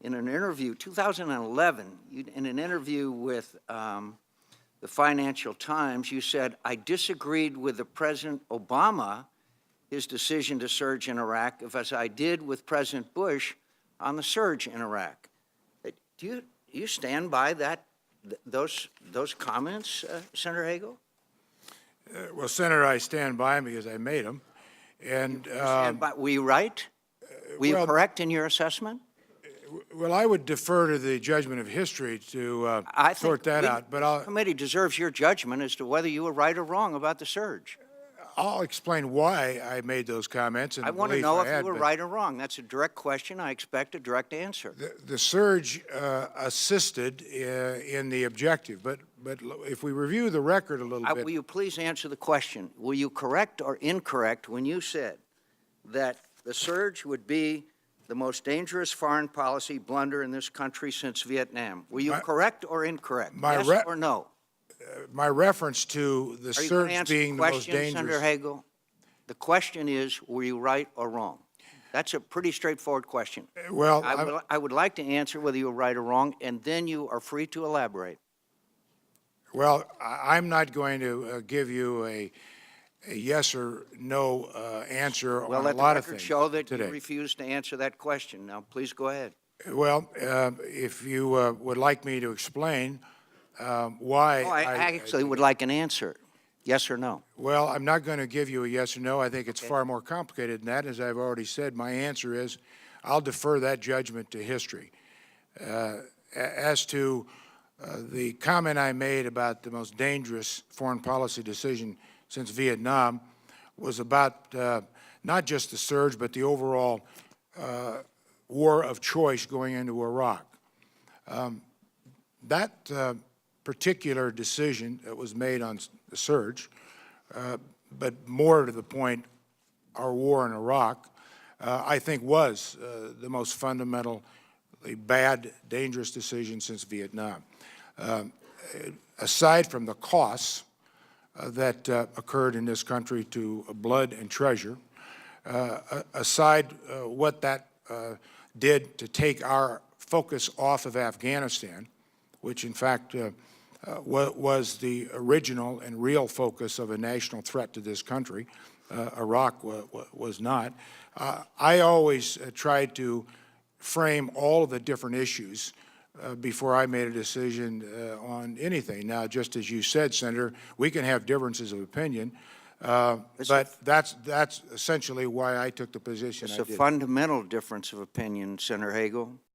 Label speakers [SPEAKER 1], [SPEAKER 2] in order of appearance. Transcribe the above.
[SPEAKER 1] in an interview, 2011, in an interview with the Financial Times, you said, I disagreed with the President Obama, his decision to surge in Iraq, as I did with President Bush on the surge in Iraq. Do you stand by those comments, Senator Hagel?
[SPEAKER 2] Well, Senator, I stand by them because I made them. And
[SPEAKER 1] were you right? Were you correct in your assessment?
[SPEAKER 2] Well, I would defer to the judgment of history to sort that out. But
[SPEAKER 1] the committee deserves your judgment as to whether you were right or wrong about the surge.
[SPEAKER 2] I'll explain why I made those comments. And
[SPEAKER 1] I want to know if you were right or wrong. That's a direct question. I expect a direct answer.
[SPEAKER 2] The surge assisted in the objective, but if we review the record a little bit.
[SPEAKER 1] Will you please answer the question? Were you correct or incorrect when you said that the surge would be the most dangerous foreign policy blunder in this country since Vietnam? Were you correct or incorrect? Yes or no?
[SPEAKER 2] My reference to the surge being the most dangerous.
[SPEAKER 1] Senator Hagel, the question is, were you right or wrong? That's a pretty straightforward question.
[SPEAKER 2] Well,
[SPEAKER 1] I would like to answer whether you were right or wrong, and then you are free to elaborate.
[SPEAKER 2] Well, I'm not going to give you a yes or no answer on a lot of things.
[SPEAKER 1] Well, let the record show that you refused to answer that question. Now, please go ahead.
[SPEAKER 2] Well, if you would like me to explain why.
[SPEAKER 1] I actually would like an answer, yes or no.
[SPEAKER 2] Well, I'm not going to give you a yes or no. I think it's far more complicated than that. As I've already said, my answer is I'll defer that judgment to history. As to the comment I made about the most dangerous foreign policy decision since Vietnam was about not just the surge, but the overall war of choice going into Iraq. That particular decision that was made on the surge, but more to the point, our war in Iraq, I think was the most fundamentally bad, dangerous decision since Vietnam. Aside from the costs that occurred in this country to blood and treasure, aside what that did to take our focus off of Afghanistan, which in fact was the original and real focus of a national threat to this country. Iraq was not. I always tried to frame all of the different issues before I made a decision on anything. Now, just as you said, Senator, we can have differences of opinion, but that's essentially why I took the position I did.
[SPEAKER 1] It's a fundamental difference of opinion, Senator Hagel.